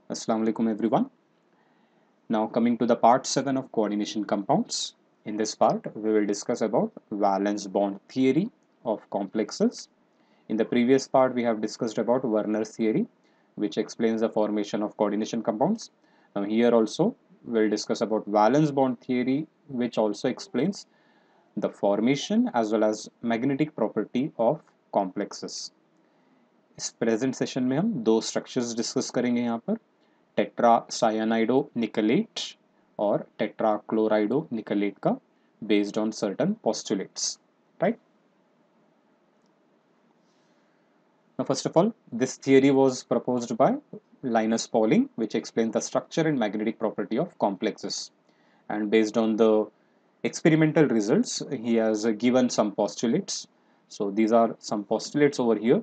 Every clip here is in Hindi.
Assalamu alaikum everyone. Now coming to the part 7 of coordination compounds. In this part we will discuss about valence bond theory of complexes. In the previous part we have discussed about Werner's theory which explains the formation of coordination compounds. Now here also we will discuss about valence bond theory which also explains the formation as well as magnetic property of complexes. इस प्रेजेंट सेशन में हम दो स्ट्रक्चर्स डिस्कस करेंगे यहाँ पर टेट्रा साइनाइडो निकलेट और टेट्रा क्लोराइडो निकलेट का based on certain postulates right. Now, first of all, this theory was proposed by Linus Pauling, which explains the structure and magnetic property of complexes. And based on the experimental results, he has given some postulates. So, these are some postulates over here.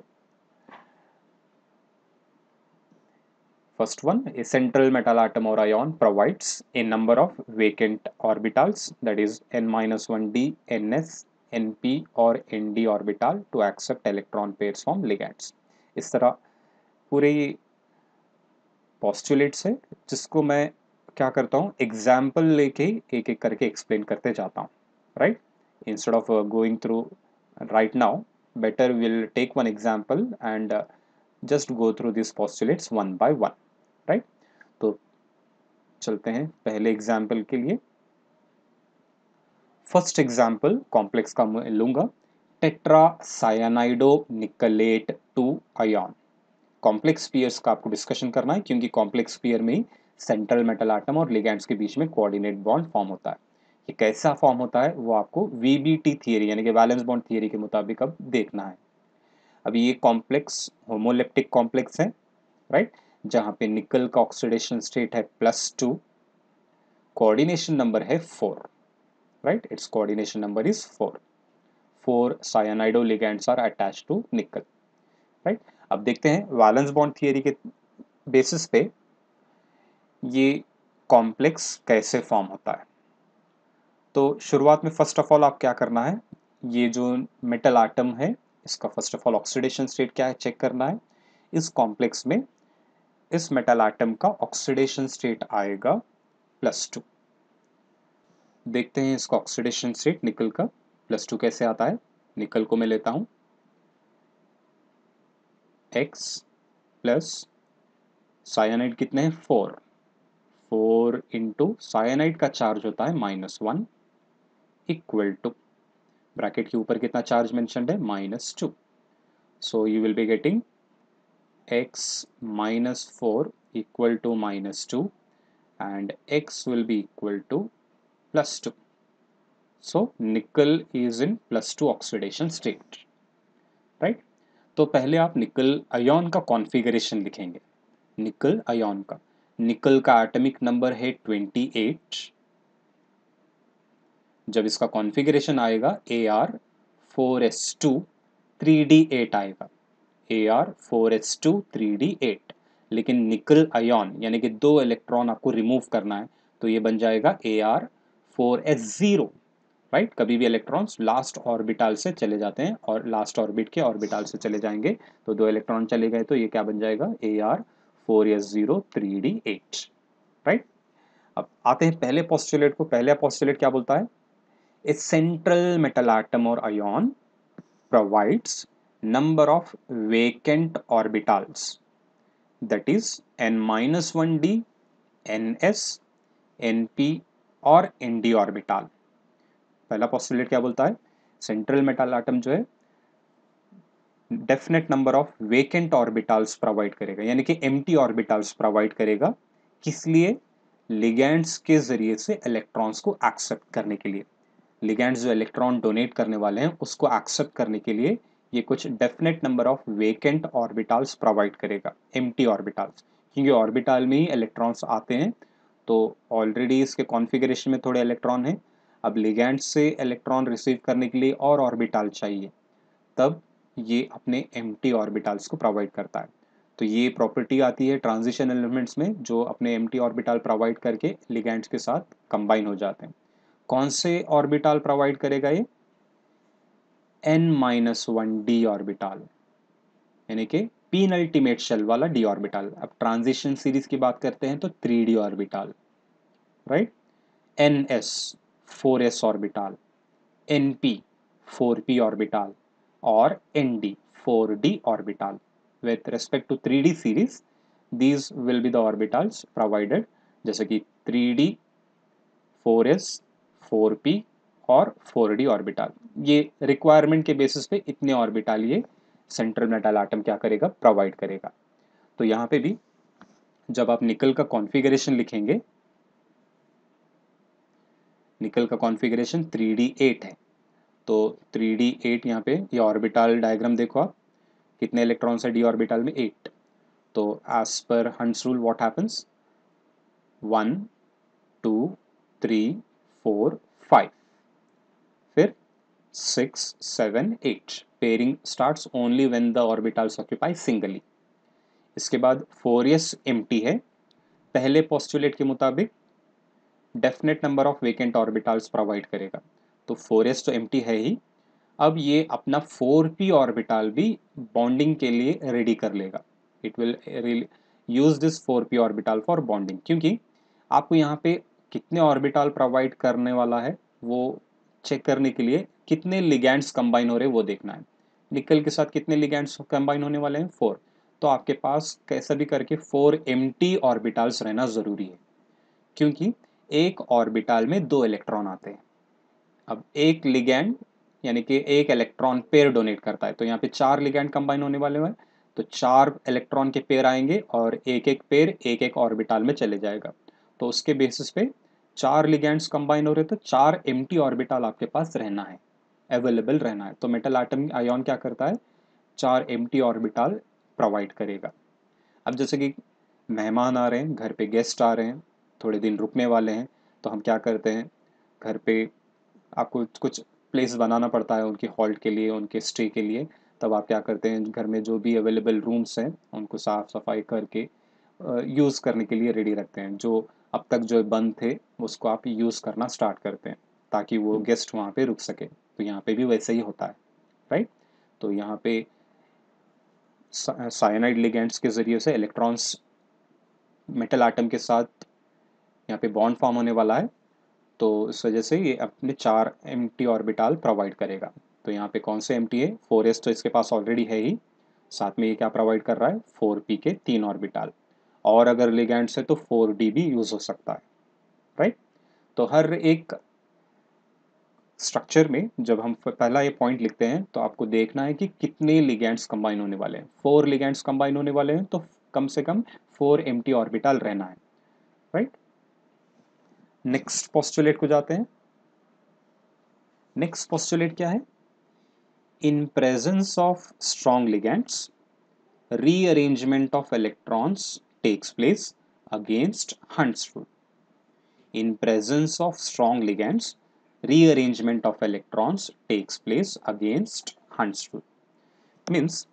First one, a central metal atom or ion provides a number of vacant orbitals, that is n-1d, ns, np और nd orbital to accept electron pairs from ligands. इस तरह पूरे postulates है जिसको मैं क्या करता हूँ एग्जाम्पल लेके एक एक करके एक्सप्लेन करते जाता हूँ right. Instead of going through right now better we'll take one example and just go through these postulates one by one. Right. तो चलते हैं पहले एग्जाम्पल के लिए. फर्स्ट एग्जाम्पल कॉम्प्लेक्स का मैं लूंगा tetra cyanido nickelate 2 ion. Complex pairs का आपको डिस्कशन करना है क्योंकि कॉम्प्लेक्स पेयर में ही सेंट्रल मेटल एटम और लिगैंड्स के बीच में कोऑर्डिनेट बॉन्ड फॉर्म होता है. ये कैसा फॉर्म होता है वो आपको वीबीटी थियरी यानी कि वैलेंस बॉन्ड थियरी के मुताबिक अब देखना है. अभी ये कॉम्प्लेक्स होमोलेप्टिक कॉम्प्लेक्स है राइट, जहां पे निकल का ऑक्सीडेशन स्टेट है +2, कोऑर्डिनेशन नंबर है 4 right. It's coordination number is 4 cyanido ligands are attached to nickel right. अब देखते हैं वैलेंस बॉन्ड थियरी के बेसिस पे ये कॉम्प्लेक्स कैसे फॉर्म होता है. तो शुरुआत में फर्स्ट ऑफ ऑल आप क्या करना है, ये जो मेटल आटम है इसका first of all oxidation state क्या है चेक करना है. इस कॉम्प्लेक्स में इस मेटल आटम का ऑक्सीडेशन स्टेट आएगा +2. देखते हैं इसका ऑक्सीडेशन स्टेट निकल का +2 कैसे आता है. निकल को मैं लेता हूं X प्लस साइनाइड कितने हैं 4 इंटू साइनाइड का चार्ज होता है -1 इक्वल टू ब्रैकेट के ऊपर कितना चार्ज मेंशन्ड है -2. So you will be getting X -4 equal to -2 and X will be equal to +2. So nickel is in +2 oxidation state, right? तो पहले आप निकल आयन का कॉन्फ़िगरेशन लिखेंगे. निकल आयन का, निकल का एटॉमिक नंबर है 28. जब इसका कॉन्फ़िगरेशन आएगा Ar4s2 3d8 आएगा, Ar4s2 3d8. लेकिन निकल आयन यानी कि 2 इलेक्ट्रॉन आपको रिमूव करना है तो ये बन जाएगा Ar4s0 राइट. कभी भी इलेक्ट्रॉन्स लास्ट ऑर्बिटल से चले जाते हैं और लास्ट ऑर्बिट के ऑर्बिटल से चले जाएंगे तो 2 इलेक्ट्रॉन चले गए तो ये क्या बन जाएगा Ar4s0 3d8 राइट. अब आते हैं पहले पोस्टुलेट को. पहले पोस्टुलेट क्या बोलता है, ए central metal atom or ion provides number of vacant orbitals, that is n-1d, ns, np और nd ऑर्बिटल. पहला पोस्टुलेट क्या बोलता है, सेंट्रल मेटल एटम जो है definite number of vacant orbitals provide करेगा यानी कि एम्प्टी ऑर्बिटल्स प्रोवाइड करेगा. किस लिए, लिगैंड्स के जरिए से इलेक्ट्रॉन्स को एक्सेप्ट करने के लिए. लिगैंड्स जो इलेक्ट्रॉन डोनेट करने वाले हैं उसको एक्सेप्ट करने के लिए ये कुछ definite number of vacant orbitals provide करेगा, एम्प्टी ऑर्बिटल्स. क्योंकि ऑर्बिटल में ही इलेक्ट्रॉन्स आते हैं तो ऑलरेडी इसके कॉन्फ़िगरेशन में थोड़े इलेक्ट्रॉन हैं. अब लिगैंड से इलेक्ट्रॉन रिसीव करने के लिए और ऑर्बिटल चाहिए, तब ये अपने एम्प्टी ऑर्बिटल्स को प्रोवाइड करता है. तो ये प्रॉपर्टी आती है ट्रांजिशन एलिमेंट्स में जो अपने एम्प्टी ऑर्बिटल प्रोवाइड करके लिगैंड्स के साथ कंबाइन हो जाते हैं. कौन से ऑर्बिटल प्रोवाइड करेगा ये, n-1d ऑर्बिटल यानी कि पीन अल्टीमेट शेल वाला डी ऑर्बिटल। अब ट्रांजिशन सीरीज की बात करते हैं तो 3d orbital, right. ns 4s orbital, np 4p orbital और nd 4d orbital. With respect to 3d series, these will be the orbitals provided, जैसे कि 3d 4s 4p और 4d ऑर्बिटल। ये रिक्वायरमेंट के बेसिस पे इतने ऑर्बिटल ये सेंट्रल मेटल एटम क्या करेगा, प्रोवाइड करेगा। तो यहाँ पे भी जब आप निकल का कॉन्फ़िगरेशन लिखेंगे, निकल का कॉन्फ़िगरेशन 3d8 है, तो 3d8 यहाँ पे ये ऑर्बिटल डायग्राम देखो आप, कितने इलेक्ट्रॉन्स है डी ऑर्बिटल में, 8। तो as per hunts rule what happens, 1 2 3 4 5, फिर 6 7 8। Pairing starts only when the orbitals occupy singly. इसके बाद 4s एम्प्टी है। पहले पोस्टुलेट के मुताबिक definite number of vacant orbitals provide करेगा, तो 4s तो एम्प्टी है ही। अब ये अपना 4p ऑर्बिटल भी बॉन्डिंग के लिए रेडी कर लेगा। It will use this 4p orbital for bonding, क्योंकि आपको यहाँ पे कितने ऑर्बिटल प्रोवाइड करने वाला है वो चेक करने के लिए कितने लिगैंड्स कंबाइन हो रहे हैं वो देखना है। निकल के साथ कितने लिगैंड्स कंबाइन होने वाले हैं, 4। तो आपके पास कैसा भी करके 4 एम्प्टी ऑर्बिटल्स रहना ज़रूरी है, क्योंकि एक ऑर्बिटल में 2 इलेक्ट्रॉन आते हैं। अब एक लिगैंड यानी कि एक इलेक्ट्रॉन पेयर डोनेट करता है, तो यहाँ पे 4 लिगैंड कंबाइन होने वाले हैं, तो 4 इलेक्ट्रॉन के पेयर आएंगे और एक एक पेयर एक एक ऑर्बिटल में चले जाएगा। तो उसके बेसिस पे 4 लिगैंड्स कंबाइन हो रहे, तो 4 एम्प्टी ऑर्बिटल आपके पास रहना है, अवेलेबल रहना है। तो मेटल एटम आयन क्या करता है, 4 एम्प्टी ऑर्बिटल प्रोवाइड करेगा। अब जैसे कि मेहमान आ रहे हैं, घर पे गेस्ट आ रहे हैं, थोड़े दिन रुकने वाले हैं, तो हम क्या करते हैं, घर पे आपको कुछ प्लेस बनाना पड़ता है उनके हॉल्ट के लिए, उनके स्टे के लिए। तब आप क्या करते हैं, घर में जो भी अवेलेबल रूम्स हैं उनको साफ़ सफाई करके यूज़ करने के लिए रेडी रखते हैं। जो अब तक जो बंद थे उसको आप यूज़ करना स्टार्ट करते हैं, ताकि वो गेस्ट वहाँ पे रुक सके। तो यहाँ पे भी वैसे ही होता है, राइट। तो यहाँ पे साइनाइड लिगेंड्स के ज़रिए से इलेक्ट्रॉन्स मेटल आटम के साथ यहाँ पे बॉन्ड फॉर्म होने वाला है, तो इस वजह से ये अपने 4 एम्प्टी ऑर्बिटल प्रोवाइड करेगा। तो यहाँ पे कौन से एम्प्टी है, 4s तो इसके पास ऑलरेडी है ही, साथ में ये क्या प्रोवाइड कर रहा है, 4p के 3 ऑर्बिटल, और अगर लिगैंड्स है तो 4d भी यूज हो सकता है, राइट। तो हर एक स्ट्रक्चर में जब हम पहला ये पॉइंट लिखते हैं तो आपको देखना है कि कितने लिगैंड्स कंबाइन होने वाले हैं। 4 लिगैंड्स कंबाइन होने वाले हैं, तो कम से कम 4 एम्प्टी ऑर्बिटल रहना है, राइट। नेक्स्ट पोस्टुलेट को जाते हैं। नेक्स्ट पोस्टुलेट क्या है, in presence of strong ligands, rearrangement of electrons takes place against Hund's rule. In presence of strong ligands, rearrangement of electrons takes place against Hund's rule. Means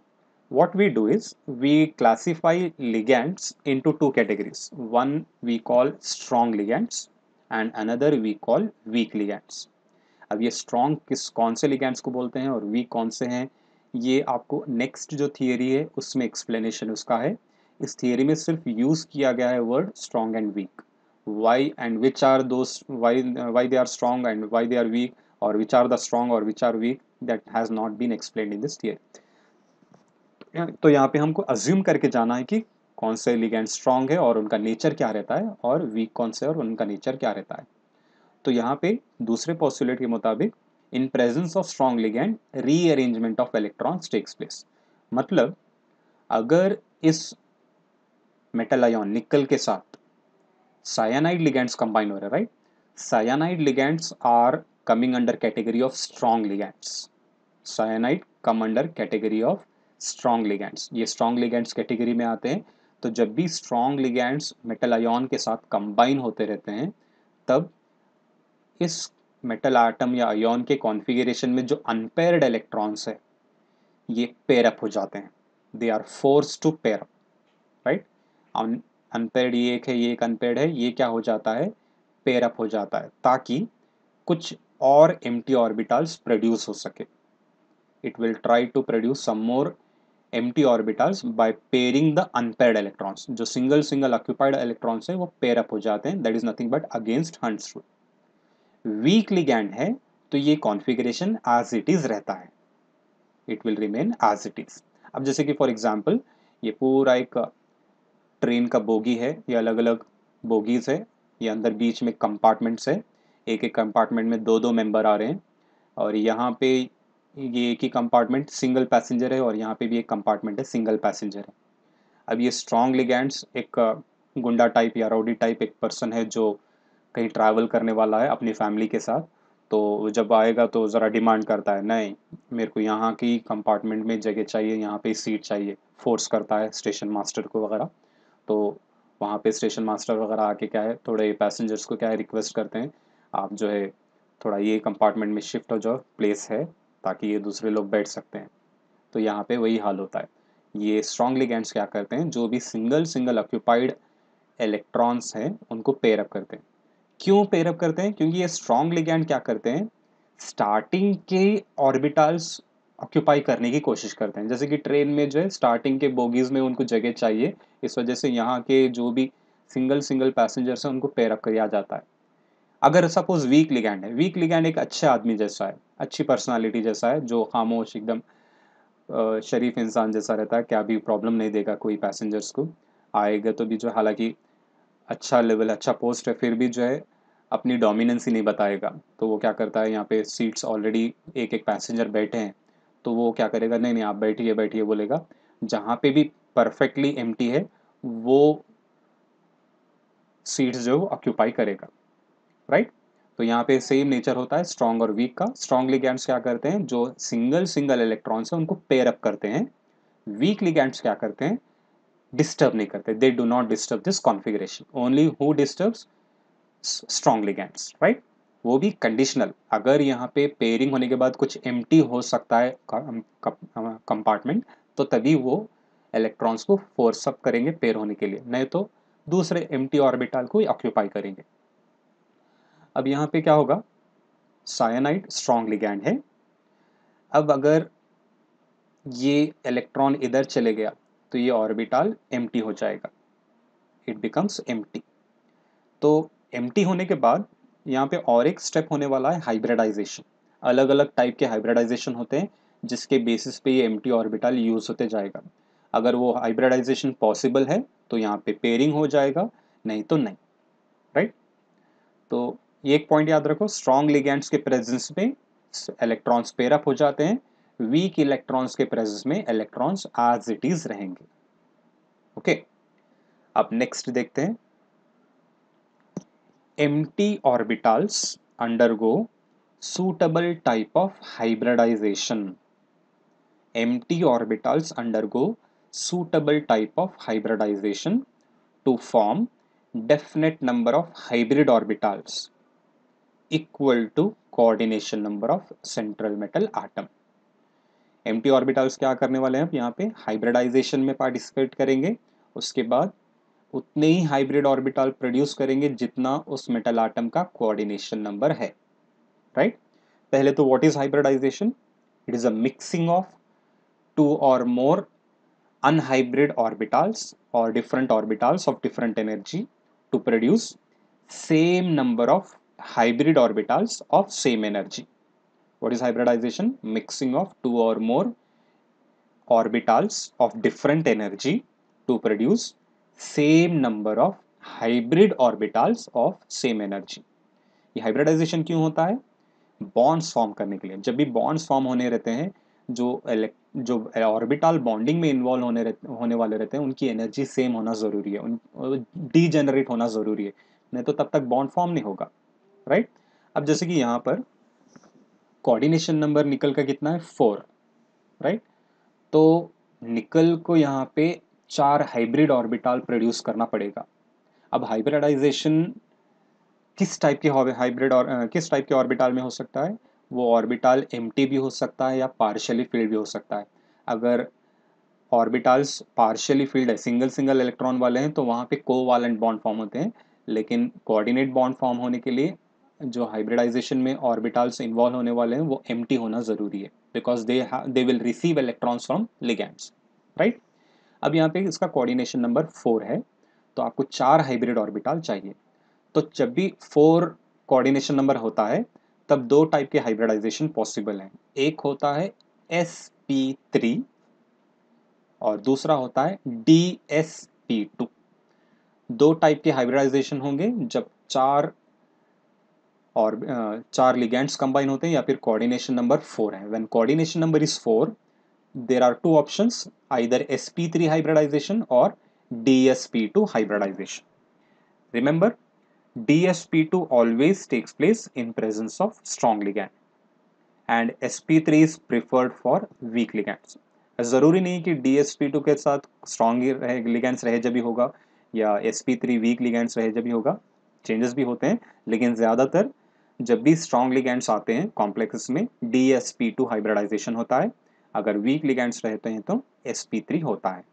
what we do is we classify ligands into two categories. One we call strong ligands and another we call weak ligands. अब ये स्ट्रॉन्ग कौन से लिगैंड्स को बोलते हैं और वीक कौन से हैं, ये आपको नेक्स्ट जो थियरी है उसमें एक्सप्लेनेशन उसका है। इस थियरी में सिर्फ यूज़ किया गया है word strong and weak, why and which are those, why they are strong and why they are weak, और विच आर द स्ट्रॉन्ग और which are weak, that has not been explained in this theory. तो यहाँ पे हमको अज्यूम करके जाना है कि कौन से लिगैंड स्ट्रॉन्ग है और उनका नेचर क्या रहता है, और वीक कौन से और उनका नेचर क्या रहता है। तो यहाँ पे दूसरे पोस्टुलेट के मुताबिक in presence of strong ligand rearrangement of electrons takes place. मतलब अगर इस मेटल आयन निकल के साथ साइनाइड लिगैंड्स कंबाइन हो रहे हैं, right, cyanide ligands are coming under category of strong ligands. Cyanide come under category of strong ligands, ये स्ट्रॉन्ग लिगैंड्स कैटेगरी में आते हैं। तो जब भी स्ट्रॉन्ग लिगैंड्स मेटल आयन के साथ कंबाइन होते रहते हैं, तब इस मेटल आटम या आयन के कॉन्फ़िगरेशन में जो अनपेयर्ड इलेक्ट्रॉन्स है ये पेयर अप हो जाते हैं, they are force to pair up, right. Unpaired ये एक है, ये एक अनपेयर्ड है, ये क्या हो जाता है, पेयर अप हो जाता है, ताकि कुछ और एम्प्टी ऑर्बिटल्स प्रोड्यूस हो सके। It will try to produce some more empty orbitals by pairing the unpaired electrons. जो सिंगल सिंगल ऑक्यूपाइड इलेक्ट्रॉन्स है वो पेयर अप हो जाते हैं, that is nothing but against Hund's rule. Weak ligand है तो ये कॉन्फ़िगरेशन एज इट इज रहता है, it will remain as it is. अब जैसे कि फॉर एग्जांपल ये पूरा एक ट्रेन का बोगी है, ये अलग अलग बोगीज है, ये अंदर बीच में कंपार्टमेंट्स है, एक एक कंपार्टमेंट में दो दो मेंबर आ रहे हैं, और यहाँ पे ये एक ही कंपार्टमेंट सिंगल पैसेंजर है और यहाँ पे भी एक कंपार्टमेंट है सिंगल पैसेंजर है। अब ये स्ट्रॉन्ग लिगैंड्स, एक गुंडा टाइप या राउडी टाइप एक पर्सन है जो कहीं ट्रैवल करने वाला है अपनी फैमिली के साथ, तो वो जब आएगा तो ज़रा डिमांड करता है, नहीं मेरे को यहाँ की कंपार्टमेंट में जगह चाहिए, यहाँ पे सीट चाहिए, फोर्स करता है स्टेशन मास्टर को वगैरह। तो वहाँ पे स्टेशन मास्टर वगैरह आके क्या है, थोड़े पैसेंजर्स को क्या है रिक्वेस्ट करते हैं, आप जो है थोड़ा ये कंपार्टमेंट में शिफ्ट हो जाओ, प्लेस है ताकि ये दूसरे लोग बैठ सकते हैं। तो यहाँ पे वही हाल होता है। ये स्ट्रॉन्ग लिगैंड्स क्या करते हैं, जो भी सिंगल सिंगल ऑक्यूपाइड इलेक्ट्रॉन्स हैं उनको पेयर अप करते हैं। क्यों पेयर अप करते हैं? क्योंकि ये स्ट्रॉन्ग लिगैंड क्या करते हैं, स्टार्टिंग के ऑर्बिटल्स ऑक्यूपाई करने की कोशिश करते हैं। जैसे कि ट्रेन में जो है स्टार्टिंग के बोगीज में उनको जगह चाहिए, इस वजह से यहाँ के जो भी सिंगल सिंगल पैसेंजर्स हैं उनको पेयर अप किया जाता है। अगर सपोज वीक लिगैंड है, वीक लिगैंड एक अच्छे आदमी जैसा है, अच्छी पर्सनालिटी जैसा है, जो खामोश एकदम शरीफ इंसान जैसा रहता है, क्या भी प्रॉब्लम नहीं देगा कोई पैसेंजर्स को, आएगा तो भी जो, हालांकि अच्छा लेवल अच्छा पोस्ट है, फिर भी जो है अपनी डोमिनेंस ही नहीं बताएगा। तो वो क्या करता है, यहाँ पे सीट्स ऑलरेडी एक एक पैसेंजर बैठे हैं, तो वो क्या करेगा, नहीं नहीं आप बैठिए बैठिए बोलेगा, जहाँ पे भी परफेक्टली एम्प्टी है वो सीट्स जो ऑक्यूपाई करेगा, राइट। तो यहाँ पे सेम नेचर होता है स्ट्रॉन्ग और वीक का। स्ट्रॉन्ग लिगैंड्स क्या करते हैं, जो सिंगल सिंगल इलेक्ट्रॉन्स हैं उनको पेयर अप करते हैं। वीक लिगैंड्स क्या करते हैं, डिस्टर्ब नहीं करते, they do not disturb this configuration. Only who disturbs, strong ligands, right. वो भी कंडीशनल, अगर यहाँ पे पेयरिंग होने के बाद कुछ एम्प्टी हो सकता है कंपार्टमेंट, तो तभी वो इलेक्ट्रॉन्स को फोर्स अप करेंगे पेयर होने के लिए, नहीं तो दूसरे एम्प्टी ऑर्बिटल को ऑक्यूपाई करेंगे। अब यहाँ पे क्या होगा, साइनाइड स्ट्रॉन्ग लिगैंड है। अब अगर ये इलेक्ट्रॉन इधर चले गया तो ये ऑर्बिटल एम्प्टी हो जाएगा, इट बिकम्स एम्प्टी। तो एम्प्टी होने के बाद यहाँ पे और एक स्टेप होने वाला है, हाइब्रिडाइजेशन। अलग अलग टाइप के हाइब्रिडाइजेशन होते हैं जिसके बेसिस पे ये एम्प्टी ऑर्बिटल यूज होते जाएगा। अगर वो हाइब्रिडाइजेशन पॉसिबल है तो यहाँ पे पेयरिंग हो जाएगा, नहीं तो नहीं, राइट। तो ये एक पॉइंट याद रखो, स्ट्रॉन्ग लिगैंड्स के प्रेजेंस में इलेक्ट्रॉन्स पेयर अप हो जाते हैं, वीक इलेक्ट्रॉन्स के प्रेजेंस में इलेक्ट्रॉन्स एज इट इज रहेंगे। ओके, अब नेक्स्ट देखते हैं, empty orbitals undergo suitable type of hybridization. Empty orbitals undergo suitable type of hybridization to form definite number of hybrid orbitals equal to coordination number of central metal atom. empty orbitals क्या करने वाले हैं, अब यहाँ पे हाइब्रिडाइजेशन में पार्टिसिपेट करेंगे, उसके बाद उतने ही हाइब्रिड ऑर्बिटल प्रोड्यूस करेंगे जितना उस मेटल आटम का कोऑर्डिनेशन नंबर है, राइट। पहले तो what is hybridization, it is a mixing of two or more unhybrid orbitals or different orbitals of different energy to produce same number of hybrid orbitals of same energy. What is hybridization? Mixing of two or more orbitals of different energy to produce same number of hybrid orbitals of same energy. ये हाइब्रिडाइजेशन क्यों होता है, बॉन्ड्स फॉर्म करने के लिए। जब भी बॉन्ड्स फॉर्म होने रहते हैं, जो ऑर्बिटल बॉन्डिंग में इन्वॉल्व होने वाले रहते हैं, उनकी एनर्जी सेम होना जरूरी है, उन डीजेनरेट होना जरूरी है, नहीं तो तब तक बॉन्ड फॉर्म नहीं होगा, राइट। अब जैसे कि यहाँ पर कोऑर्डिनेशन नंबर निकल का कितना है, 4, राइट। तो निकल को यहाँ पे 4 हाइब्रिड ऑर्बिटल प्रोड्यूस करना पड़ेगा। अब हाइब्रिडाइजेशन किस टाइप के हाइब्रिड और किस टाइप के ऑर्बिटल में हो सकता है, वो ऑर्बिटल एम्प्टी भी हो सकता है या पार्शियली फील्ड भी हो सकता है। अगर ऑर्बिटल्स पार्शियली फील्ड है, सिंगल सिंगल इलेक्ट्रॉन वाले हैं, तो वहाँ पे कोवैलेंट बॉन्ड फॉर्म होते हैं, लेकिन कोऑर्डिनेट बॉन्ड फॉर्म होने के लिए जो हाइब्रिडाइजेशन में ऑर्बिटल्स इन्वॉल्व होने वाले हैं वो एम्प्टी होना जरूरी है, because they will receive electrons from ligands. Right. अब यहाँ पे इसका कोऑर्डिनेशन नंबर 4 है, तो आपको 4 हाइब्रिड ऑर्बिटल चाहिए। तो जब भी 4 कोऑर्डिनेशन नंबर होता है तब दो टाइप के हाइब्रिडाइजेशन पॉसिबल हैं। एक होता है sp3 और दूसरा होता है dsp2। दो टाइप के हाइब्रिडाइजेशन होंगे जब चार लिगेंड्स कंबाइन होते हैं या फिर कोऑर्डिनेशन नंबर 4 है। When coordination number is 4, there are two options, either sp3 hybridization or dsp2 hybridization. Remember, dsp2 always takes place in presence of strong ligand and sp3 is preferred for weak ligands. जरूरी नहीं कि dsp2 के साथ स्ट्रॉन्ग लिगेंड्स रहे जब भी होगा या sp3 वीक लिगेंड्स रहे जब भी होगा, चेंजेस भी होते हैं, लेकिन ज्यादातर जब भी स्ट्रॉन्ग लिगेंड्स आते हैं कॉम्प्लेक्सेस में dsp2 हाइब्रिडाइजेशन होता है। अगर वीक लिगेंड्स रहते हैं तो sp3 होता है।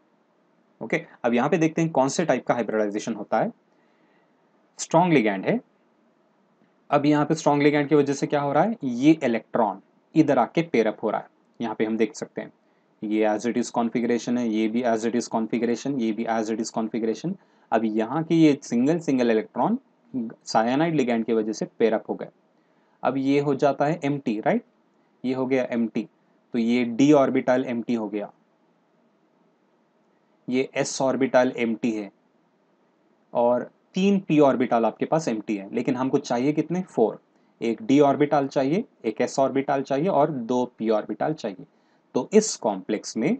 ओके, अब यहाँ पे देखते हैं कौन से टाइप का हाइब्रिडाइजेशन होता है। स्ट्रॉन्ग लिगैंड है। अब यहाँ पे स्ट्रॉन्ग लिगैंड की वजह से क्या हो रहा है, ये इलेक्ट्रॉन इधर आके पेयर अप हो रहा है। यहाँ पे हम देख सकते हैं ये एज इट इज कॉन्फ़िगरेशन है, ये भी एज इट इज कॉन्फ़िगरेशन, ये भी एज इट इज कॉन्फ़िगरेशन। अब यहाँ की ये single single electron cyanide ligand की वजह से पेयर अप हो गए। अब ये हो जाता है एम्प्टी, राइट, ये हो गया एम्प्टी, तो ये d ऑर्बिटल एम्प्टी हो गया, ये s ऑर्बिटल एम्प्टी है और 3 p ऑर्बिटल आपके पास एम्प्टी है। लेकिन हमको चाहिए कितने, 4। एक d ऑर्बिटल चाहिए, एक s ऑर्बिटल चाहिए और 2 p ऑर्बिटल चाहिए। तो इस कॉम्प्लेक्स में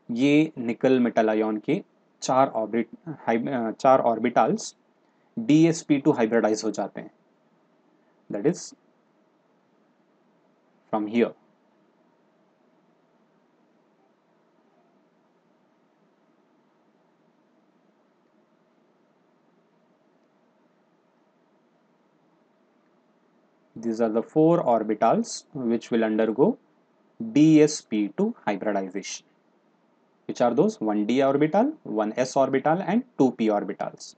ये निकल मेटल आयन के 4 ऑर्बिटल्स dsp2 हाइब्रिडाइज हो जाते हैं। That is from here. These are the 4 orbitals which will undergo dsp2 hybridization. Which are those? 1d orbital, 1s orbital and 2p orbitals.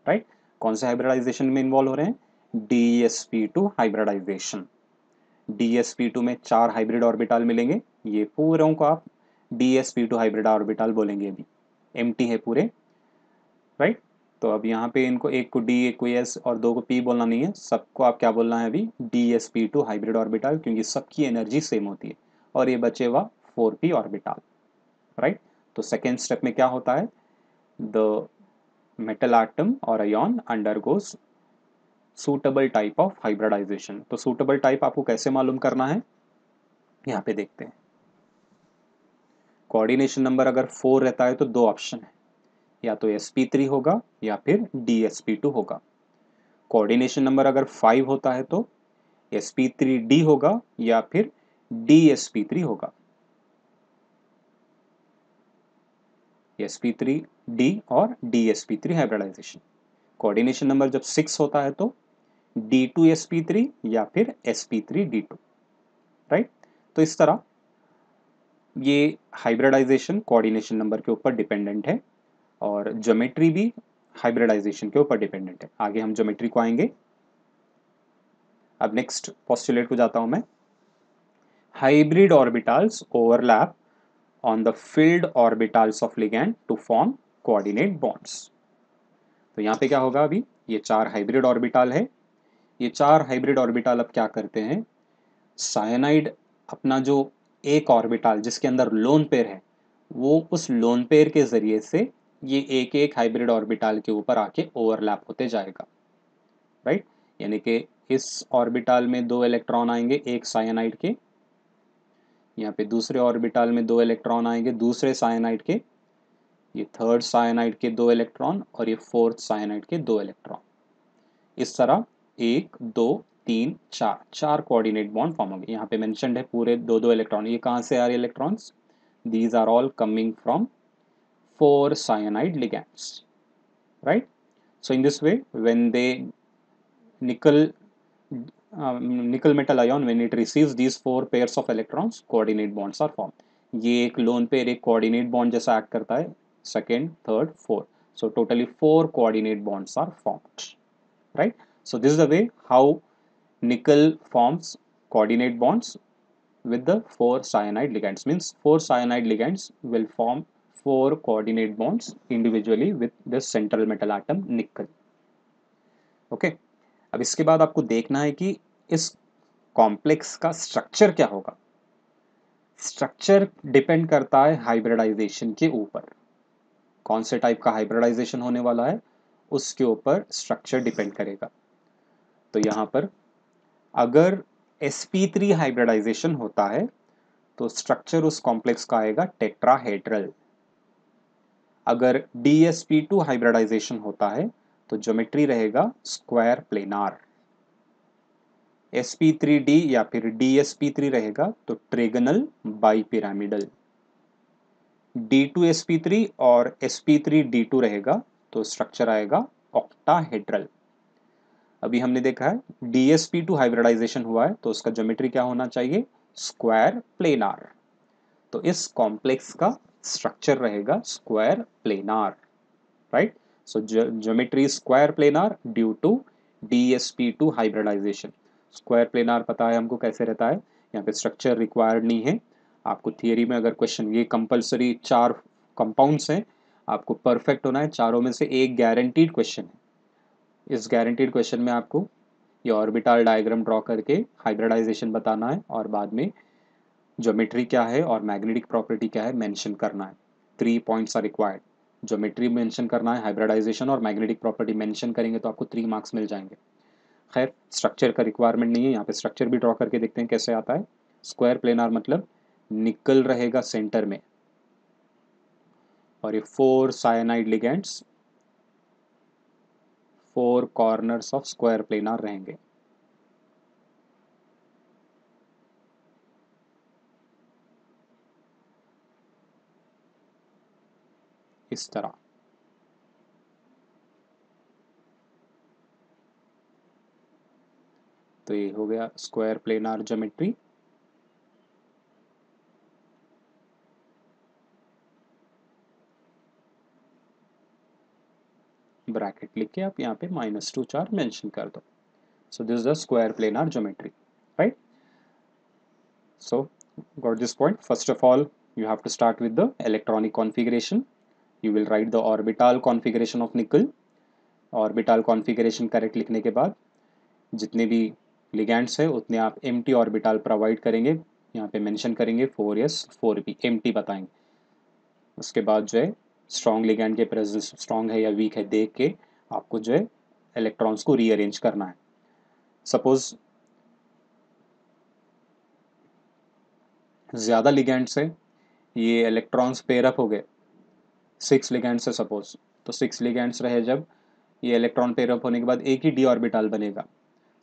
Right? कौन से hybridization में involve हो रहे हैं? dsp2 hybridization. dsp2 में 4 hybrid orbital मिलेंगे। ये पूरों को आप dsp2 hybrid orbital बोलेंगे। अभी empty है पूरे, राइट। तो अब यहाँ पे इनको एक को d, एक को s और दो को p बोलना नहीं है, सबको आप क्या बोलना है अभी, dsp2 हाइब्रिड ऑर्बिटल, क्योंकि सबकी एनर्जी सेम होती है। और ये बचे हुआ 4p ऑर्बिटल, राइट। तो सेकेंड स्टेप में क्या होता है, the metal atom or ion undergoes suitable type of hybridization. तो सूटेबल टाइप आपको कैसे मालूम करना है, यहाँ पे देखते हैं। कोऑर्डिनेशन नंबर अगर 4 रहता है तो दो ऑप्शन है, या तो sp3 होगा या फिर dsp2 होगा। कोऑर्डिनेशन नंबर अगर 5 होता है तो sp3d होगा या फिर dsp3 होगा। sp3d और dsp3 हाइब्रिडाइजेशन। कोऑर्डिनेशन नंबर जब 6 होता है तो d2sp3 या फिर sp3d2, राइट। तो इस तरह ये हाइब्रिडाइजेशन कोऑर्डिनेशन नंबर के ऊपर डिपेंडेंट है और ज्योमेट्री भी हाइब्रिडाइजेशन के ऊपर डिपेंडेंट है। आगे हम ज्योमेट्री को आएंगे। अब नेक्स्ट पोस्टुलेट को जाता हूं मैं। Hybrid orbitals overlap on the filled orbitals of ligand to form coordinate bonds. तो यहाँ पे क्या होगा, अभी ये 4 हाइब्रिड ऑर्बिटल है। ये 4 हाइब्रिड ऑर्बिटल अब क्या करते हैं, साइनाइड अपना जो एक ऑर्बिटल जिसके अंदर लोन पेयर है, वो उस लोन पेयर के जरिए से ये एक एक हाइब्रिड ऑर्बिटल के ऊपर आके ओवरलैप होते जाएगा, राइट। यानी कि इस ऑर्बिटल में 2 इलेक्ट्रॉन आएंगे एक साइनाइड के, यहाँ पे दूसरे ऑर्बिटल में 2 इलेक्ट्रॉन आएंगे दूसरे साइनाइड के, ये थर्ड साइनाइड के 2 इलेक्ट्रॉन और ये फोर्थ साइनाइड के 2 इलेक्ट्रॉन। इस तरह 1 2 3 4 4 कोऑर्डिनेट बॉन्ड फॉर्म होंगे। यहाँ पे मेंशन्ड है पूरे 2 इलेक्ट्रॉन। ये कहाँ से आ रहे electrons, these are all coming from 4 cyanide ligands, right? So in this way, when they nickel nickel metal ion, when it receives these 4 pairs of electrons, coordinate bonds are formed. ये एक लोन पेयर एक कोऑर्डिनेट बॉन्ड जैसा एक्ट करता है, second third fourth, so totally 4 coordinate bonds are formed, right? So this is the way how nickel forms coordinate bonds with the 4 cyanide ligands, means 4 cyanide ligands will form 4 coordinate bonds individually with the central metal atom nickel. Okay, अब इसके बाद आपको देखना है कि इस कॉम्प्लेक्स का स्ट्रक्चर क्या होगा. स्ट्रक्चर डिपेंड करता है हाइब्रिडाइजेशन के ऊपर. कौन से टाइप का हाइब्रिडाइजेशन होने वाला है उसके ऊपर स्ट्रक्चर डिपेंड करेगा. तो यहाँ पर अगर sp3 हाइब्रिडाइजेशन होता है तो स्ट्रक्चर उस कॉम्प्लेक्स का आएगा टेट्राहेड्रल. अगर dsp2 हाइब्रिडाइजेशन होता है तो ज्योमेट्री रहेगा स्क्वायर प्लेनार. sp3d या फिर dsp3 रहेगा तो ट्रेगनल बाइपिरामिडल. d2sp3 और sp3d2 रहेगा तो स्ट्रक्चर आएगा ऑक्टाहेड्रल. अभी हमने देखा है dsp2 हाइब्रिडाइजेशन हुआ है तो उसका ज्योमेट्री क्या होना चाहिए, स्क्वायर प्लेनार. तो इस कॉम्प्लेक्स का स्ट्रक्चर रहेगा square planar, right. So geometry square planar due to dsp2 hybridization. Square planar पता है हमको कैसे रहता है, यहाँ पे स्ट्रक्चर रिक्वायर्ड नहीं है. आपको थियरी में अगर क्वेश्चन, ये कंपलसरी 4 कंपाउंड्स हैं, आपको परफेक्ट होना है. चारों में से एक गारंटीड क्वेश्चन है. इस गारंटीड क्वेश्चन में आपको ये ऑर्बिटल डायग्राम ड्रॉ करके हाइब्रिडाइजेशन बताना है और बाद में ज्योमेट्री क्या है और मैग्नेटिक प्रॉपर्टी क्या है मेंशन करना है. 3 points are required. Geometry mention करना है, हाइब्रिडाइजेशन और मैग्नेटिक प्रॉपर्टी मेंशन करेंगे तो आपको 3 मार्क्स मिल जाएंगे. खैर, स्ट्रक्चर का रिक्वायरमेंट नहीं है, यहाँ पे स्ट्रक्चर भी ड्रॉ करके देखते हैं कैसे आता है. स्क्वायर प्लेनार मतलब निकल रहेगा सेंटर में और ये 4 cyanide ligands 4 corners of square planar रहेंगे. इस तरह तो ये हो गया स्क्वायर प्लेनार ज्योमेट्री. ब्रैकेट लिख के आप यहाँ पे -2 चार्ज मेंशन कर दो. So this is the square planar geometry, right. So got this point. First of all, you have to start with the electronic configuration. You will write the orbital configuration of nickel. Orbital configuration correct लिखने के बाद जितने भी लिगैंड्स है उतने आप एम्प्टी ऑर्बिटल प्रोवाइड करेंगे. यहाँ पे मेंशन करेंगे 4s 4p एम्प्टी बताएंगे. उसके बाद जो है स्ट्रॉन्ग लिगैंड के प्रेजेंस स्ट्रॉन्ग है या वीक है देख के आपको जो है इलेक्ट्रॉन्स को रीअरेंज करना है. सपोज ज़्यादा लिगैंड्स है, ये इलेक्ट्रॉन्स पेयर अप हो गए. 6 लिगैंड्स है सपोज, तो 6 लिगैंड्स रहे जब ये इलेक्ट्रॉन पेयर अप होने के बाद एक ही डी ऑर्बिटल बनेगा.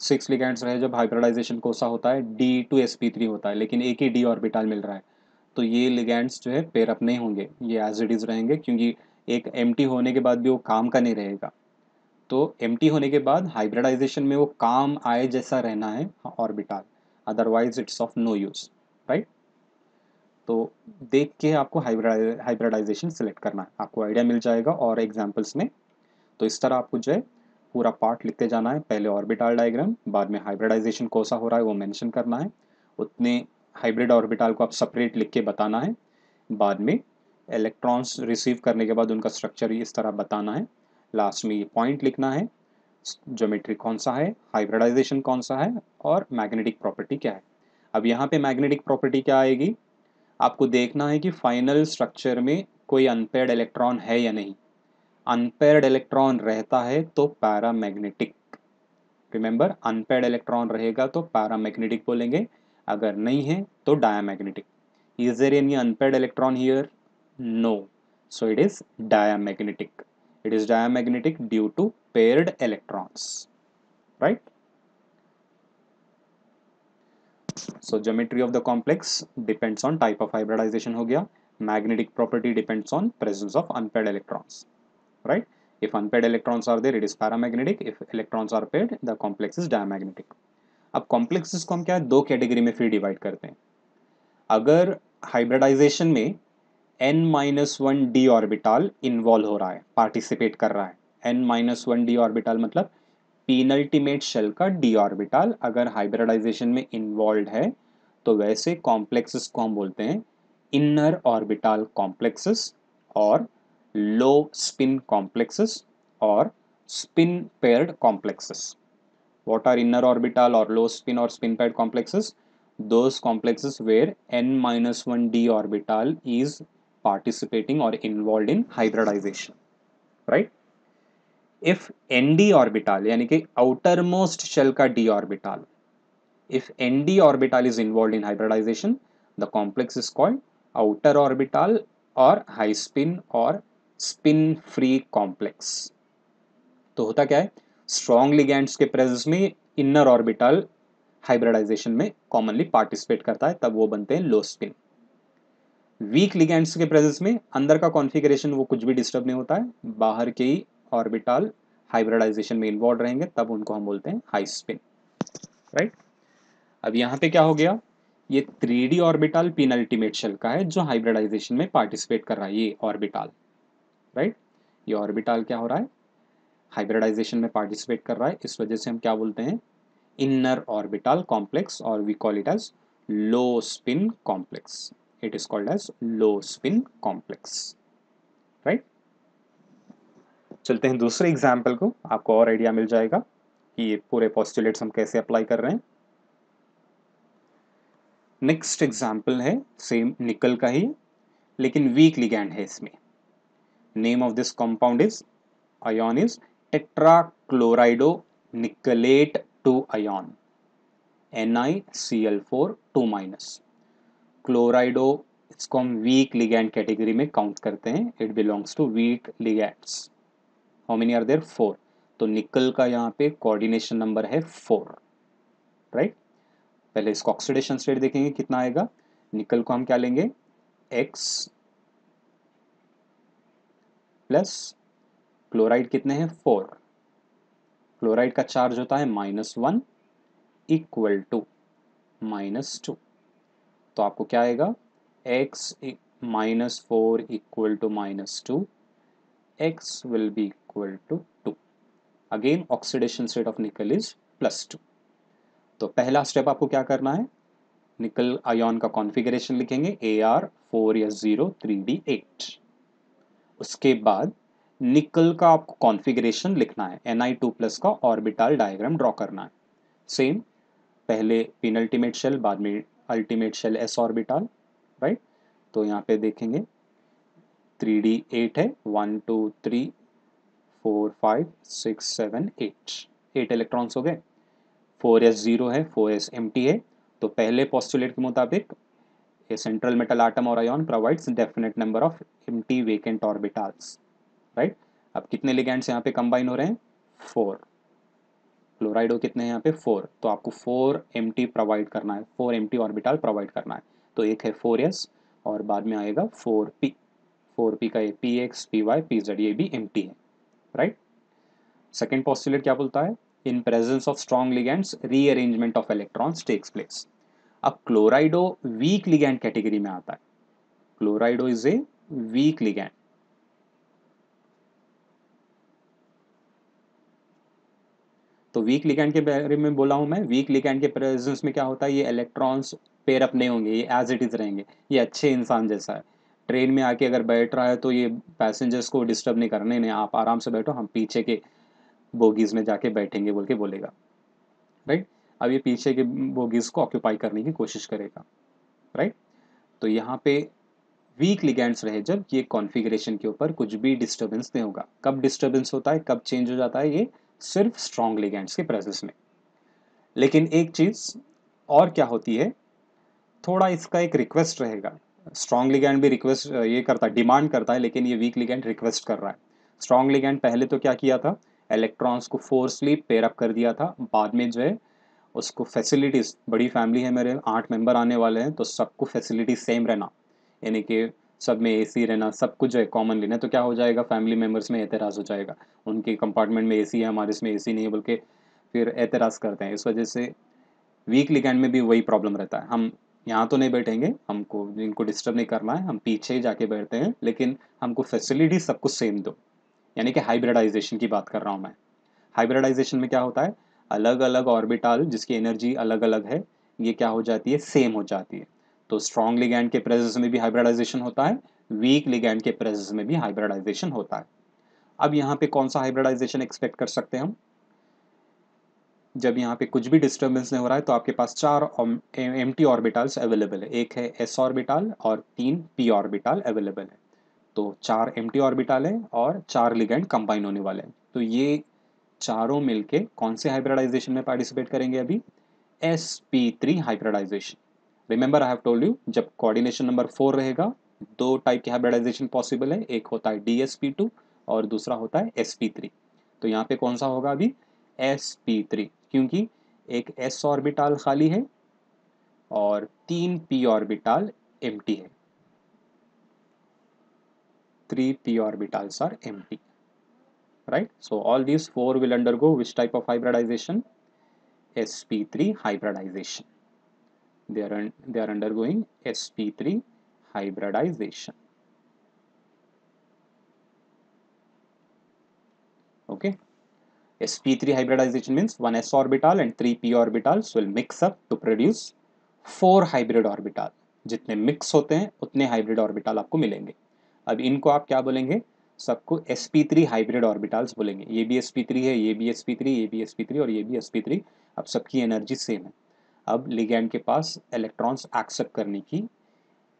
6 लिगैंड्स रहे जब हाइब्रिडाइजेशन कोसा होता है D2sp3 होता है लेकिन एक ही डी ऑर्बिटल मिल रहा है तो ये लिगैंड्स जो है पेयर अप नहीं होंगे, ये एज इट इज रहेंगे क्योंकि एक एम्प्टी होने के बाद भी वो काम का नहीं रहेगा. तो एम्प्टी होने के बाद हाइब्रिडाइजेशन में वो काम आए जैसा रहना है orbital, otherwise it's of no use, right. तो देख के आपको हाइब्रिडाइजेशन सिलेक्ट करना है, आपको आइडिया मिल जाएगा और एग्जाम्पल्स में. तो इस तरह आपको जो है पूरा पार्ट लिखते जाना है. पहले ऑर्बिटल डायग्राम, बाद में हाइब्रिडाइजेशन कौन सा हो रहा है वो मेंशन करना है. उतने हाइब्रिड ऑर्बिटल को आप सेपरेट लिख के बताना है. बाद में इलेक्ट्रॉन्स रिसीव करने के बाद उनका स्ट्रक्चर इस तरह बताना है. लास्ट में ये पॉइंट लिखना है, ज्योमेट्री कौन सा है, हाइब्रिडाइजेशन कौन सा है और मैग्नेटिक प्रॉपर्टी क्या है. अब यहाँ पे मैग्नेटिक प्रॉपर्टी क्या आएगी, आपको देखना है कि फाइनल स्ट्रक्चर में कोई अनपेयर्ड इलेक्ट्रॉन है या नहीं. अनपेयर्ड इलेक्ट्रॉन रहता है तो पैरामैग्नेटिक. रिमेंबर, अनपेयर्ड इलेक्ट्रॉन रहेगा तो पैरामैग्नेटिक बोलेंगे, अगर नहीं है तो diamagnetic. Is there any unpaired electron here, no, so it is diamagnetic. It is diamagnetic due to paired electrons, right. So geometry of the complex depends on type of hybridization हो गया. Magnetic property depends on presence of unpaired electrons, right. If unpaired electrons are there, it is paramagnetic. If electrons are paired, the complex is diamagnetic. अब complexes को हम क्या दो कैटेगरी में फिर डिवाइड करते हैं. अगर हाइब्रिडाइजेशन में n-1 d ऑर्बिटल इन्वॉल्व हो रहा है, पार्टिसिपेट कर रहा है. n-1 d ऑर्बिटल मतलब पीनल्टीमेट शेल का d ऑर्बिटल अगर हाइब्रिडाइजेशन में इन्वॉल्व है तो वैसे कॉम्प्लेक्सेस को हम बोलते हैं inner orbital complexes or low spin complexes or spin paired complexes. What are inner orbital or low spin or spin paired complexes? Those complexes where n minus 1 d orbital is participating or involved in hybridization, right? If nd orbital यानी कि outermost shell का d orbital, if nd orbital is involved in hybridization, the complex is called outer orbital or high spin or spin free complex. तो होता क्या है, स्ट्रॉन्ग लिगैंड्स के प्रेजेंस में इनर ऑर्बिटल हाइब्रिडाइजेशन में कॉमनली पार्टिसिपेट करता है, तब वो बनते हैं लो स्पिन. वीक लिगैंड्स के प्रेजेंस में अंदर का कॉन्फ़िगरेशन वो कुछ भी डिस्टर्ब नहीं होता है, बाहर के ही ऑर्बिटल हाइब्रिडाइजेशन में इन्वॉल्व रहेंगे, तब उनको हम बोलते हैं हाई स्पिन, राइट. अब यहाँ पे क्या हो गया, ये 3D ऑर्बिटल पिनअल्टीमेट शेल का है जो हाइब्रिडाइजेशन में पार्टिसिपेट कर रहा है, ये ऑर्बिटल, राइट. ये ऑर्बिटल क्या हो रहा है, हाइब्रिडाइजेशन में पार्टिसिपेट कर रहा है, इस वजह से हम क्या बोलते हैं, inner orbital complex, or we call it as low spin complex. It is called as low spin complex, right? चलते हैं दूसरे एग्जाम्पल को, आपको और आइडिया मिल जाएगा कि ये पूरे पोस्टुलेट्स हम कैसे अप्लाई कर रहे हैं. नेक्स्ट एग्जाम्पल है सेम निकल का ही, लेकिन वीक लिगैंड है इसमें. Name of this compound is, ion is tetrachlorido nickelate 2 ion, NiCl4 2-. Chlorido, इसको हम वीक लिगैंड कैटेगरी में काउंट करते हैं, it belongs to weak ligands. How many are there, 4. तो निकल का यहाँ पे कोऑर्डिनेशन नंबर है 4, राइट. पहले इसको ऑक्सीडेशन स्टेट देखेंगे कितना आएगा. निकल को हम क्या लेंगे, X प्लस क्लोराइड कितने हैं 4. क्लोराइड का चार्ज होता है -1 इक्वल टू -2. तो आपको क्या आएगा, x -4 equal to -2, x will be equal to 2. Again oxidation state of nickel is +2. तो पहला स्टेप आपको क्या करना है, निकल आयन का कॉन्फ़िगरेशन लिखेंगे Ar4s0 3d8. उसके बाद निकल का आपको कॉन्फ़िगरेशन लिखना है, Ni2+ का ऑर्बिटल डायग्राम ड्रॉ करना है. सेम, पहले पिनअल्टीमेट शेल, बाद में ultimate shell s orbital, right. तो यहाँ पे देखेंगे 3d8 है, 1 2 3 4 5 6 7 8 इलेक्ट्रॉन्स हो गए. 4s0 है, 4s एम्प्टी है. तो पहले पोस्टुलेट के मुताबिक ए सेंट्रल मेटल आटम और ion provides definite number of empty vacant orbitals, right. अब कितने लिगैंड्स यहाँ पे कंबाइन हो रहे हैं, 4. क्लोराइडो कितने हैं यहाँ पे 4, तो आपको 4 एम्प्टी प्रोवाइड करना है, 4 एम्प्टी ऑर्बिटल प्रोवाइड करना है. तो एक है 4s और बाद में आएगा 4p. 4p का ये px py pz ये भी एम्प्टी है, राइट. सेकेंड पोस्टुलेट क्या बोलता है, in presence of strong ligands rearrangement of electrons takes place. अब क्लोराइडो वीक लिगैंड कैटेगरी में आता है, chlorido is a weak ligand. तो वीक लिगैंड के बारे में बोला हूं मैं, वीक लिगैंड के प्रेजेंस में क्या होता है, ये इलेक्ट्रॉन्स पेयर अप नहीं होंगे, ये एज इट इज रहेंगे. ये अच्छे इंसान जैसा है, ट्रेन में आके अगर बैठ रहा है तो ये पैसेंजर्स को डिस्टर्ब नहीं करने, नहीं आप आराम से बैठो, हम पीछे के बोगीज में जाके बैठेंगे बोल के बोलेगा, राइट. अब ये पीछे के बोगीज को ऑक्यूपाई करने की कोशिश करेगा, राइट. तो यहाँ पे वीक लिगैंड्स रहे जब, ये कॉन्फ़िगरेशन के ऊपर कुछ भी डिस्टर्बेंस नहीं होगा. कब डिस्टर्बेंस होता है, कब चेंज हो जाता है, ये सिर्फ स्ट्रॉन्ग लिगैंड्स के प्रेजेंस में. लेकिन एक चीज और क्या होती है, थोड़ा इसका एक रिक्वेस्ट रहेगा. स्ट्रॉन्ग लिगैंड भी रिक्वेस्ट ये करता है, डिमांड करता है, लेकिन ये वीक लिगैंड रिक्वेस्ट कर रहा है. स्ट्रॉन्ग लिगैंड पहले तो क्या किया था, इलेक्ट्रॉन्स को फोर्सली पेयर अप कर दिया था, बाद में जो है उसको फैसिलिटीज, बड़ी फैमिली है मेरे 8 मेंबर आने वाले हैं, तो सबको फैसिलिटी सेम रहना, यानी कि सब में एसी रहना, सब कुछ जो है कॉमन लेना. तो क्या हो जाएगा, फैमिली मेम्बर्स में एतराज़ हो जाएगा, उनके कंपार्टमेंट में एसी है, हमारे इसमें एसी नहीं है बोल के फिर एतराज़ करते हैं. इस वजह से वीक लिगैंड में भी वही प्रॉब्लम रहता है, हम यहाँ तो नहीं बैठेंगे, हमको इनको डिस्टर्ब नहीं करना है, हम पीछे ही जाके बैठते हैं, लेकिन हमको फैसिलिटी सब कुछ सेम दो. यानी कि हाइब्रिडाइजेशन की बात कर रहा हूँ मैं. हाइब्रिडाइजेशन में क्या होता है, अलग अलग ऑर्बिटल जिसकी एनर्जी अलग अलग है, ये क्या हो जाती है, सेम हो जाती है. तो स्ट्रॉन्ग लिगैंड के प्रेजेंस में भी हाइब्रिडाइजेशन होता है, वीक लिगैंड के प्रेजेंस में भी हाइब्रिडाइजेशन होता है। अब यहाँ पे कौन सा हाइब्रिडाइजेशन एक्सपेक्ट कर सकते हैं हम? जब यहाँ पे कुछ भी डिस्टर्बेंस नहीं हो रहा है तो आपके पास 4 एम्प्टी ऑर्बिटल्स अवेलेबल है। एक है s ऑर्बिटल और 3 p ऑर्बिटल अवेलेबल है। तो 4 एम्प्टी ऑर्बिटल है और 4 लिगैंड कंबाइन होने वाले हैं। तो ये चारों मिलके कौन से हाइब्रिडाइजेशन में पार्टिसिपेट करेंगे अभी? sp3 hybridization. Remember I have told you, जब कोऑर्डिनेशन नंबर 4 रहेगा, दो टाइप के हाइब्रिडाइजेशन पॉसिबल है, एक होता है dsp2 और दूसरा होता है sp3। तो यहाँ पे कौन सा होगा अभी? sp3, क्योंकि एक s ऑर्बिटल खाली है और 3 p ऑर्बिटल एम्प्टी है। 3 p orbitals are empty, right? So all these 4 will undergo which type of hybridization? sp3 hybridization. They are undergoing sp3 hybridization. Okay, sp3 hybridization means one s orbital and 3 p orbitals will mix up to produce 4 hybrid orbital. जितने मिक्स होते हैं उतने हाइब्रिड ऑर्बिटल आपको मिलेंगे। अब इनको आप क्या बोलेंगे? सबको sp3 हाइब्रिड ऑर्बिटल्स बोलेंगे। ये भी sp3 है, ये भी sp3, ये भी sp3 और ये भी sp3। अब सबकी एनर्जी सेम है। अब लिगैंड के पास इलेक्ट्रॉन्स एक्सेप्ट करने की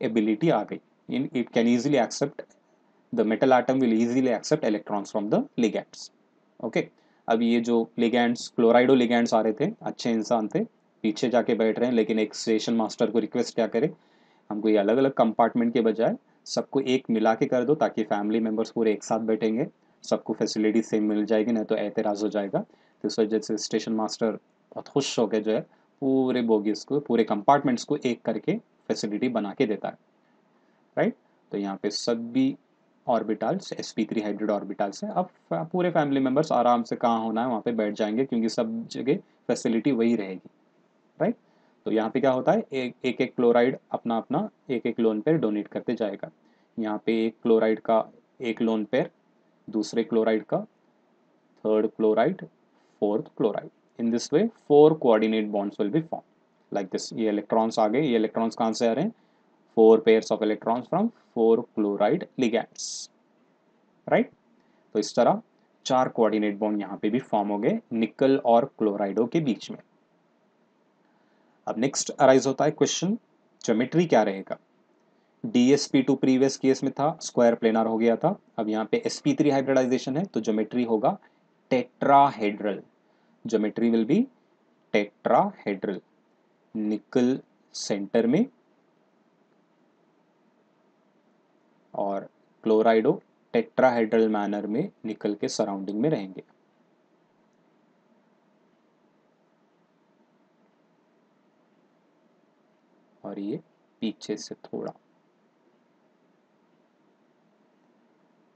एबिलिटी आ गई। It can easily accept, the metal atom will easily accept electrons from the ligands. Okay, अब ये जो लिगैंड्स, क्लोराइडो लिगैंड्स आ रहे थे, अच्छे इंसान थे, पीछे जाके बैठ रहे हैं, लेकिन एक स्टेशन मास्टर को रिक्वेस्ट क्या करे, हमको ये अलग अलग कंपार्टमेंट के बजाय सबको एक मिला के कर दो, ताकि फैमिली मेम्बर्स पूरे एक साथ बैठेंगे, सबको फैसिलिटी सेम मिल जाएगी, नहीं तो एतराज़ हो जाएगा। तो इस वजह से स्टेशन मास्टर बहुत खुश होकर जो है पूरे बोगीज को, पूरे कंपार्टमेंट्स को एक करके फैसिलिटी बना के देता है, राइट? तो यहाँ पे सभी ऑर्बिटल्स sp3 हाइब्रिड ऑर्बिटल्स है। अब पूरे फैमिली मेम्बर्स आराम से कहाँ होना है वहाँ पे बैठ जाएंगे, क्योंकि सब जगह फैसिलिटी वही रहेगी, राइट? तो यहाँ पे क्या होता है, एक एक क्लोराइड अपना अपना एक एक लोन पेयर डोनेट करते जाएगा। यहाँ पे एक क्लोराइड का एक लोन पेयर, दूसरे क्लोराइड का, third chloride, fourth chloride. In this way 4 coordinate bonds will be form like this. ये इलेक्ट्रॉन्स आ गए, ये इलेक्ट्रॉन्स कहाँ से आ रहे हैं? 4 pairs of electrons from 4 chloride ligands, right? तो इस तरह 4 कोऑर्डिनेट बॉन्ड यहाँ पे भी फॉर्म हो गए निकल और क्लोराइडो के बीच में। अब नेक्स्ट अराइज होता है क्वेश्चन, ज्योमेट्री क्या रहेगा? dsp2 प्रीवियस केस में था, स्क्वायर प्लेनर हो गया था। अब यहाँ पे sp3 हाइब्रिडाइजेशन है, तो ज्योमेट्री होगा tetrahedral. Geometry will be tetrahedral, निकल सेंटर में और क्लोराइडो टेट्राहेड्रल मैनर में निकल के सराउंडिंग में रहेंगे। और ये पीछे से थोड़ा,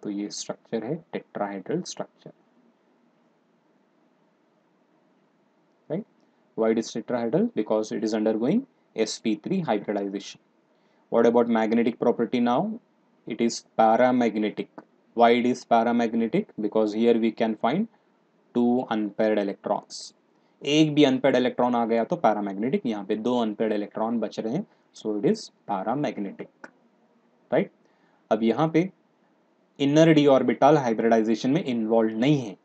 तो ये स्ट्रक्चर है tetrahedral structure, right? Why it is tetrahedral? Because it is undergoing sp3 hybridization. What about magnetic property now? It is paramagnetic. Why it is paramagnetic? Because here we can find 2 unpaired electrons. एक भी अनपेड इलेक्ट्रॉन आ गया तो पैरामैग्नेटिक, यहाँ पे 2 अनपेड इलेक्ट्रॉन बच रहे हैं, सो इट इज पैरामैग्नेटिक, राइट? अब यहाँ पे इनर डी ऑर्बिटल हाइब्रिडाइजेशन में इन्वॉल्व नहीं है।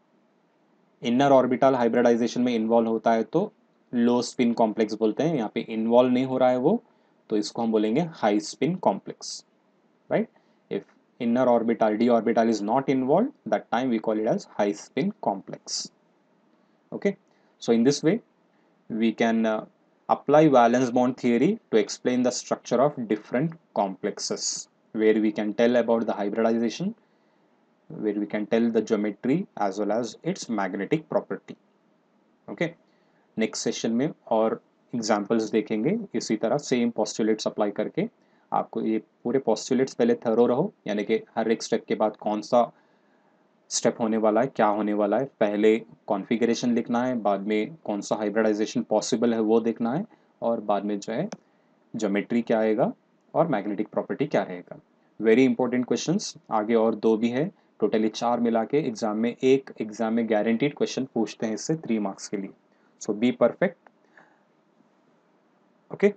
इनर ऑर्बिटल हाइब्रिडाइजेशन में इन्वॉल्व होता है तो लो स्पिन कॉम्प्लेक्स बोलते हैं, यहाँ पे इन्वॉल्व नहीं हो रहा है वो, तो इसको हम बोलेंगे high spin complex, right? If inner orbital d orbital is not involved, that time we call it as high spin complex. Okay, so in this way we can apply valence bond theory to explain the structure of different complexes, where we can tell about the hybridization, where we can tell the geometry as well as its magnetic property. Okay, next session में और एग्जाम्पल्स देखेंगे इसी तरह सेम पोस्टुलेट्स अप्लाई करके। आपको ये पूरे पोस्टुलेट्स पहले थरो रहो, यानी कि हर एक स्टेप के बाद कौन सा स्टेप होने वाला है, क्या होने वाला है, पहले कॉन्फ़िगरेशन लिखना है, बाद में कौन सा हाइब्रिडाइजेशन पॉसिबल है वो देखना है, और बाद में जो है ज्योमेट्री क्या आएगा और मैग्नेटिक प्रॉपर्टी क्या रहेगा। वेरी इंपॉर्टेंट क्वेश्चंस आगे और 2 भी है, टोटली 4 मिला के एग्जाम में गारंटीड क्वेश्चन पूछते हैं इससे 3 मार्क्स के लिए। सो बी परफेक्ट, ओके।